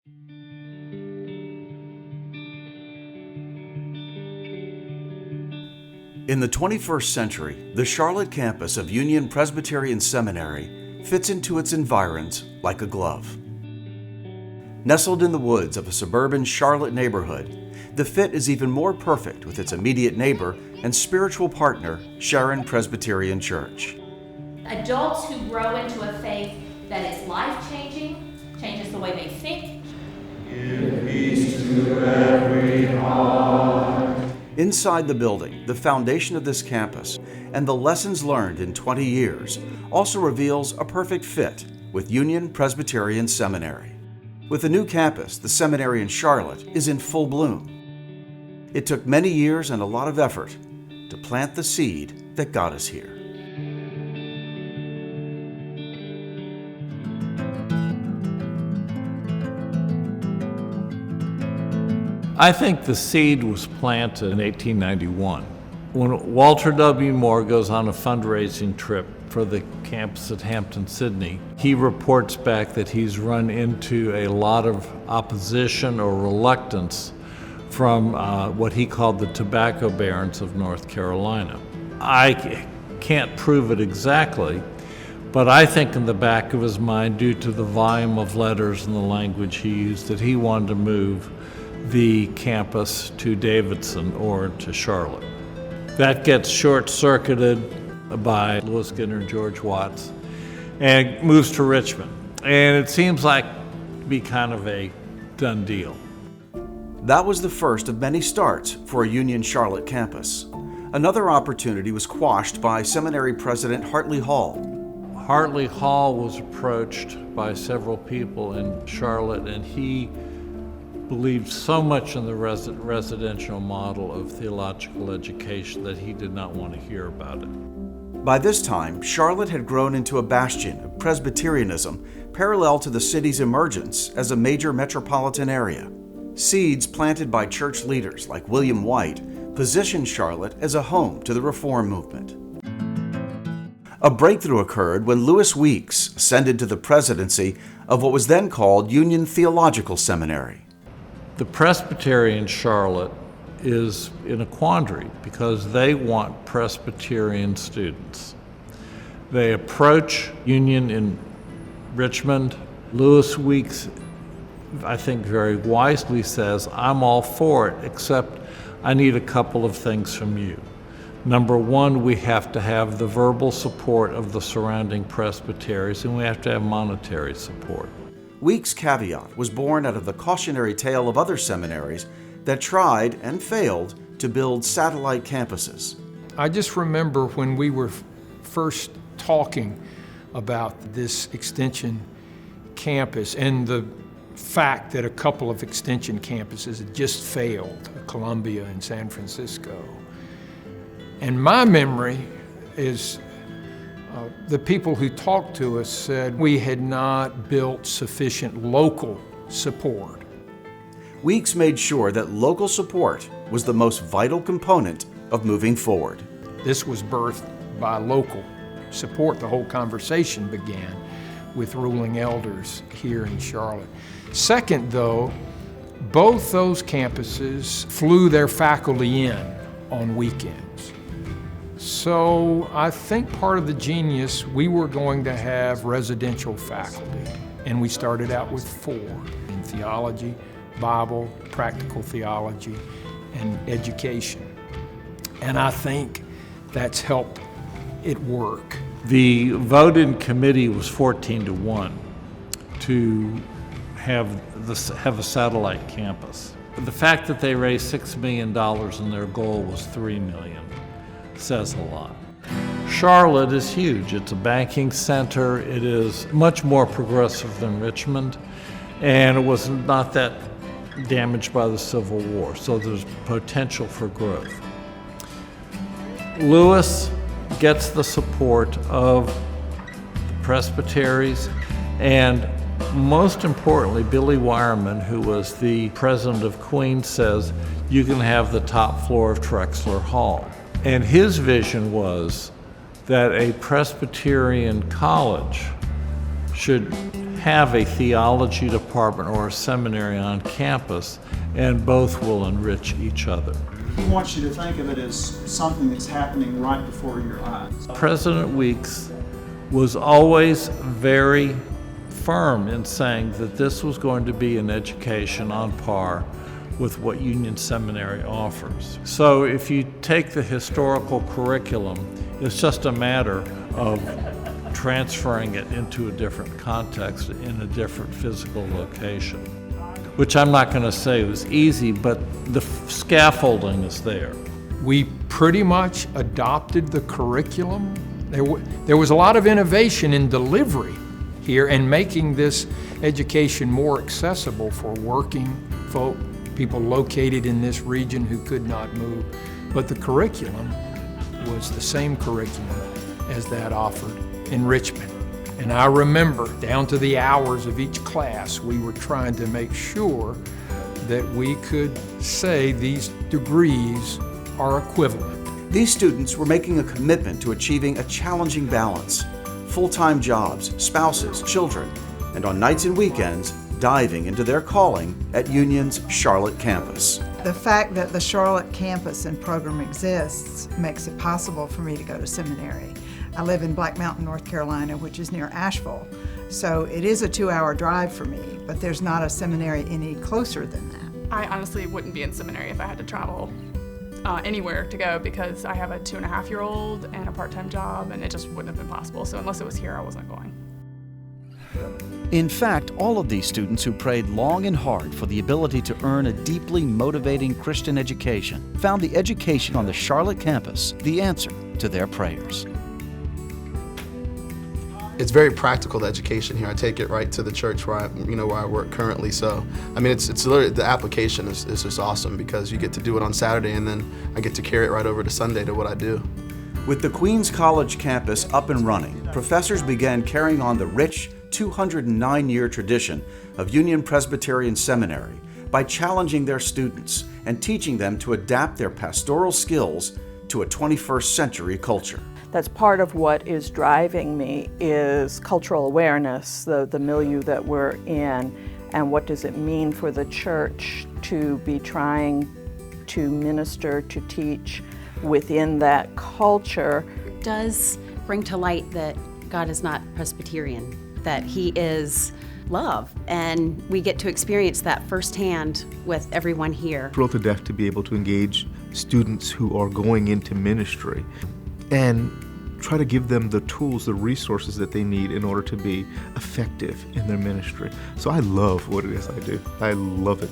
In the 21st century, the Charlotte campus of Union Presbyterian Seminary fits into its environs like a glove. Nestled in the woods of a suburban Charlotte neighborhood, the fit is even more perfect with its immediate neighbor and spiritual partner, Sharon Presbyterian Church. Adults who grow into a faith that is life-changing, changes the way they think. Give peace to every heart. Inside the building, the foundation of this campus and the lessons learned in 20 years also reveals a perfect fit with Union Presbyterian Seminary. With the new campus, the seminary in Charlotte is in full bloom. It took many years and a lot of effort to plant the seed that got us here. I think the seed was planted in 1891. When Walter W. Moore goes on a fundraising trip for the campus at Hampton, Sydney, he reports back that he's run into a lot of opposition or reluctance from what he called the tobacco barons of North Carolina. I can't prove it exactly, but I think in the back of his mind, due to the volume of letters and the language he used, that he wanted to move the campus to Davidson or to Charlotte. That gets short-circuited by Louis Skinner and George Watts and moves to Richmond. And it seems like to be kind of a done deal. That was the first of many starts for a Union Charlotte campus. Another opportunity was quashed by Seminary President Hartley Hall. Hartley Hall was approached by several people in Charlotte, and he believed so much in the residential model of theological education that he did not want to hear about it. By this time, Charlotte had grown into a bastion of Presbyterianism parallel to the city's emergence as a major metropolitan area. Seeds planted by church leaders like William White positioned Charlotte as a home to the Reform movement. A breakthrough occurred when Lewis Weeks ascended to the presidency of what was then called Union Theological Seminary. The Presbyterian Charlotte is in a quandary because they want Presbyterian students. They approach Union in Richmond. Lewis Weeks, I think very wisely says, I'm all for it, except I need a couple of things from you. Number one, we have to have the verbal support of the surrounding presbyteries, and we have to have monetary support. Weeks' caveat was born out of the cautionary tale of other seminaries that tried and failed to build satellite campuses. I just remember when we were first talking about this extension campus and the fact that a couple of extension campuses had just failed, Columbia and San Francisco. And my memory is the people who talked to us said we had not built sufficient local support. Weeks made sure that local support was the most vital component of moving forward. This was birthed by local support. The whole conversation began with ruling elders here in Charlotte. Second, though, both those campuses flew their faculty in on weekends. So I think part of the genius, we were going to have residential faculty, and we started out with 4 in theology, Bible, practical theology, and education. And I think that's helped it work. The vote in committee was 14-1 to have a satellite campus. But the fact that they raised $6 million and their goal was $3 million says a lot. Charlotte is huge. It's a banking center. It is much more progressive than Richmond, and it was not that damaged by the Civil War, so there's potential for growth. Lewis gets the support of the presbyteries, and most importantly, Billy Wireman, who was the president of Queens, says you can have the top floor of Trexler Hall. And his vision was that a Presbyterian college should have a theology department or a seminary on campus, and both will enrich each other. He wants you to think of it as something that's happening right before your eyes. President Weeks was always very firm in saying that this was going to be an education on par with what Union Seminary offers. So if you take the historical curriculum, it's just a matter of transferring it into a different context in a different physical location, which I'm not going to say was easy, but the scaffolding is there. We pretty much adopted the curriculum. There was a lot of innovation in delivery here and making this education more accessible for working folk, people located in this region who could not move. But the curriculum was the same curriculum as that offered in Richmond. And I remember down to the hours of each class, we were trying to make sure that we could say these degrees are equivalent. These students were making a commitment to achieving a challenging balance: full-time jobs, spouses, children, and on nights and weekends, diving into their calling at Union's Charlotte campus. The fact that the Charlotte campus and program exists makes it possible for me to go to seminary. I live in Black Mountain, North Carolina, which is near Asheville, so it is a 2-hour drive for me, but there's not a seminary any closer than that. I honestly wouldn't be in seminary if I had to travel anywhere to go, because I have a 2.5-year-old and a part-time job, and it just wouldn't have been possible. So unless it was here, I wasn't going. In fact, all of these students who prayed long and hard for the ability to earn a deeply motivating Christian education found the education on the Charlotte campus the answer to their prayers. It's very practical, the education here. I take it right to the church where I work currently. So, I mean, it's literally, the application is just awesome, because you get to do it on Saturday and then I get to carry it right over to Sunday to what I do. With the Queens College campus up and running, professors began carrying on the rich 209-year tradition of Union Presbyterian Seminary by challenging their students and teaching them to adapt their pastoral skills to a 21st century culture. That's part of what is driving me, is cultural awareness, the milieu that we're in, and what does it mean for the church to be trying to minister, to teach within that culture. It does bring to light that God is not Presbyterian, that He is love, and we get to experience that firsthand with everyone here. Thrilled to death to be able to engage students who are going into ministry and try to give them the tools, the resources that they need in order to be effective in their ministry. So I love what it is I do. I love it.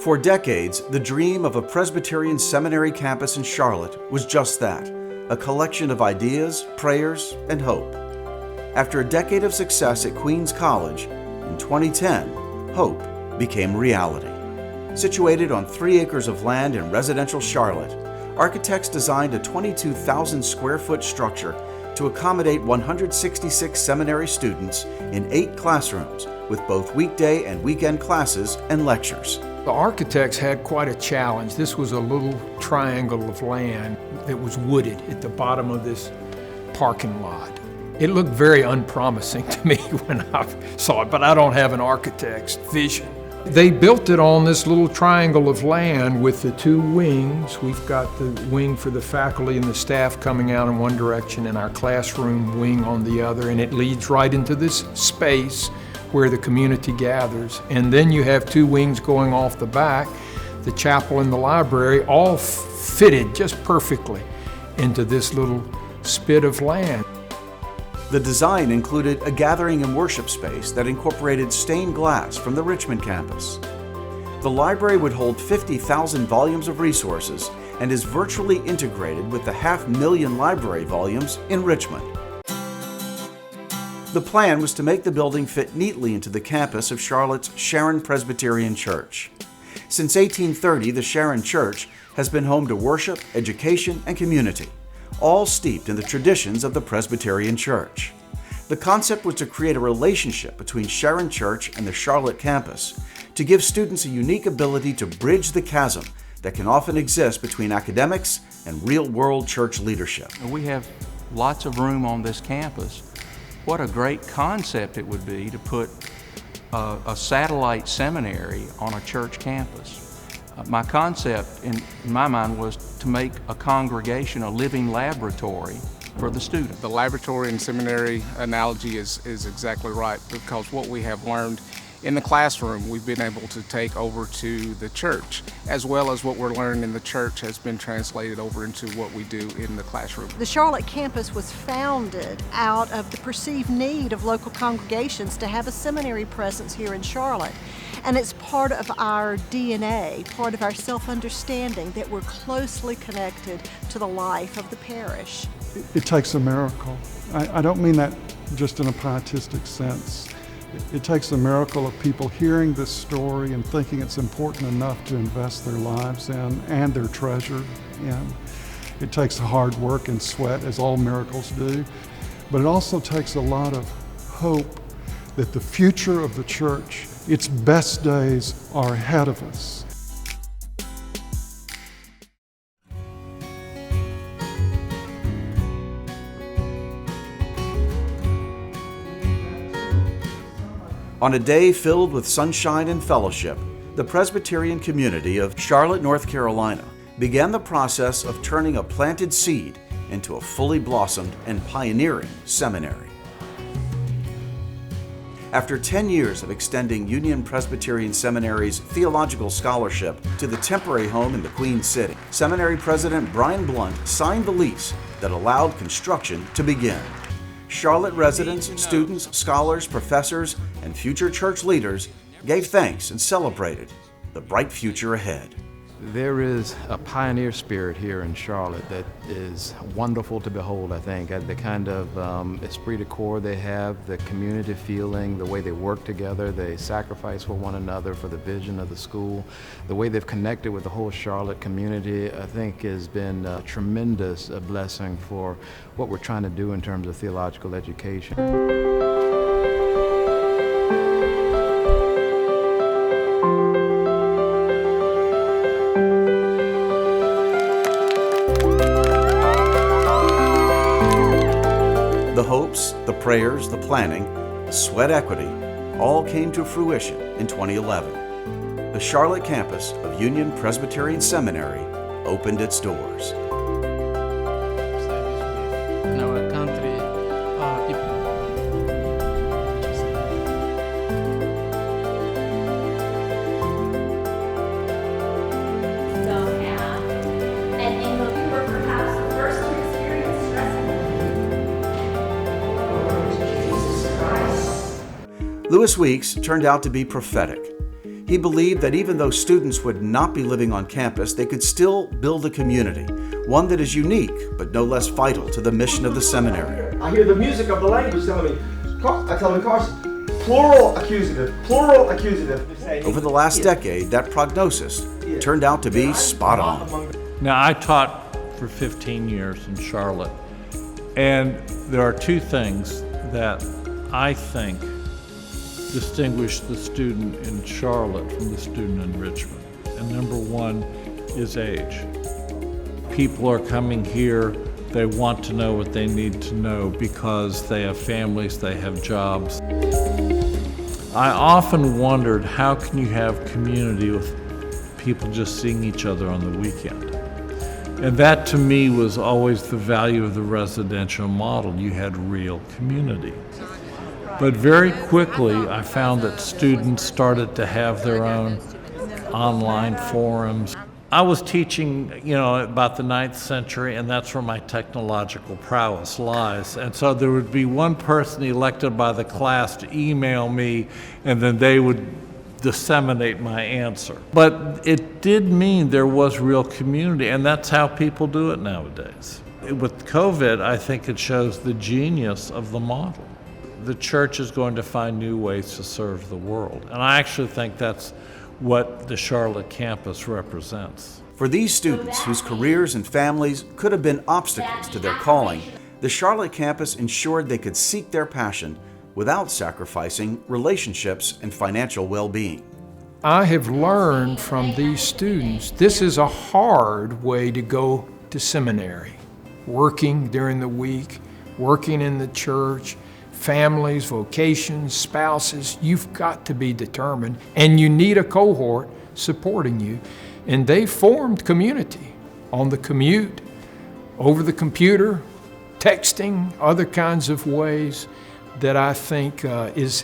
For decades, the dream of a Presbyterian seminary campus in Charlotte was just that, a collection of ideas, prayers, and hope. After a decade of success at Queens College, in 2010, hope became reality. Situated on 3 acres of land in residential Charlotte, architects designed a 22,000 square foot structure to accommodate 166 seminary students in 8 classrooms with both weekday and weekend classes and lectures. The architects had quite a challenge. This was a little triangle of land that was wooded at the bottom of this parking lot. It looked very unpromising to me when I saw it, but I don't have an architect's vision. They built it on this little triangle of land with the 2 wings. We've got the wing for the faculty and the staff coming out in one direction and our classroom wing on the other, and it leads right into this space where the community gathers. And then you have 2 wings going off the back, the chapel and the library, all fitted just perfectly into this little spit of land. The design included a gathering and worship space that incorporated stained glass from the Richmond campus. The library would hold 50,000 volumes of resources and is virtually integrated with the 500,000 library volumes in Richmond. The plan was to make the building fit neatly into the campus of Charlotte's Sharon Presbyterian Church. Since 1830, the Sharon Church has been home to worship, education, and community, all steeped in the traditions of the Presbyterian Church. The concept was to create a relationship between Sharon Church and the Charlotte campus to give students a unique ability to bridge the chasm that can often exist between academics and real-world church leadership. We have lots of room on this campus what a great concept it would be to put a satellite seminary on a church campus. My concept in my mind was to make a congregation a living laboratory for the student. The laboratory and seminary analogy is exactly right, because what we have learned in the classroom we've been able to take over to the church, as well as what we're learning in the church has been translated over into what we do in the classroom. The Charlotte campus was founded out of the perceived need of local congregations to have a seminary presence here in Charlotte. And it's part of our DNA, part of our self-understanding that we're closely connected to the life of the parish. It takes a miracle. I don't mean that just in a pietistic sense. It takes a miracle of people hearing this story and thinking it's important enough to invest their lives in and their treasure in. It takes hard work and sweat, as all miracles do, but it also takes a lot of hope that the future of the church, its best days, are ahead of us. On a day filled with sunshine and fellowship, the Presbyterian community of Charlotte, North Carolina, began the process of turning a planted seed into a fully blossomed and pioneering seminary. After 10 years of extending Union Presbyterian Seminary's theological scholarship to the temporary home in the Queen City, Seminary President Brian Blunt signed the lease that allowed construction to begin. Charlotte residents, students, scholars, professors, and future church leaders gave thanks and celebrated the bright future ahead. There is a pioneer spirit here in Charlotte that is wonderful to behold, I think. The kind of esprit de corps they have, the community feeling, the way they work together, they sacrifice for one another for the vision of the school, the way they've connected with the whole Charlotte community, I think has been a tremendous blessing for what we're trying to do in terms of theological education. The hopes, the prayers, the planning, the sweat equity, all came to fruition in 2011. The Charlotte campus of Union Presbyterian Seminary opened its doors. In our country, don't have, and in the you were perhaps the first to experience stress. Louis Weeks turned out to be prophetic. He believed that even though students would not be living on campus, they could still build a community, one that is unique but no less vital to the mission of the seminary. I hear the music of the language telling me, I tell him, Carson, plural accusative, plural accusative. Over the last decade, that prognosis turned out to be spot on. Now, I taught for 15 years in Charlotte, and there are two things that I think distinguish the student in Charlotte from the student in Richmond. And number one is age. People are coming here, they want to know what they need to know because they have families, they have jobs. I often wondered, how can you have community with people just seeing each other on the weekend? And that to me was always the value of the residential model. You had real community. But very quickly, I found that students started to have their own online forums. I was teaching, about the 9th century, and that's where my technological prowess lies. And so there would be one person elected by the class to email me, and then they would disseminate my answer. But it did mean there was real community, and that's how people do it nowadays. With COVID, I think it shows the genius of the model. The church is going to find new ways to serve the world. And I actually think that's what the Charlotte campus represents. For these students whose careers and families could have been obstacles to their calling, the Charlotte campus ensured they could seek their passion without sacrificing relationships and financial well-being. I have learned from these students, this is a hard way to go to seminary. Working during the week, working in the church, families, vocations, spouses. You've got to be determined, and you need a cohort supporting you. And they formed community on the commute, over the computer, texting, other kinds of ways that I think is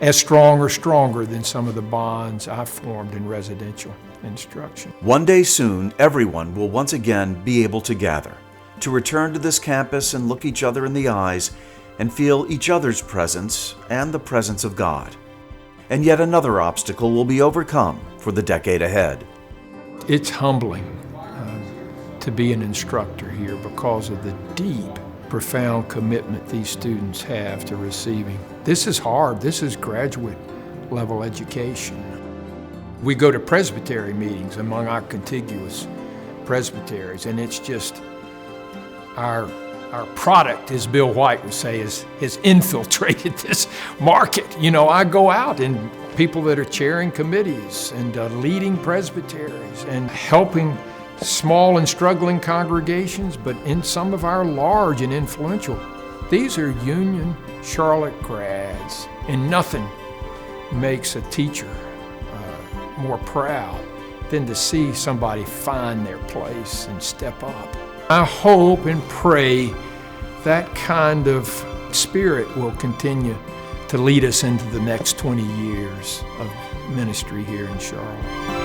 as strong or stronger than some of the bonds I formed in residential instruction. One day soon, everyone will once again be able to gather, to return to this campus and look each other in the eyes and feel each other's presence and the presence of God. And yet another obstacle will be overcome for the decade ahead. It's humbling to be an instructor here because of the deep, profound commitment these students have to receiving. This is hard. This is graduate level education. We go to presbytery meetings among our contiguous presbyteries, and it's just our product, as Bill White would say, has infiltrated this market. You know, I go out and people that are chairing committees and leading presbyteries and helping small and struggling congregations, but in some of our large and influential, these are Union Charlotte grads, and nothing makes a teacher more proud than to see somebody find their place and step up. I hope and pray that kind of spirit will continue to lead us into the next 20 years of ministry here in Charlotte.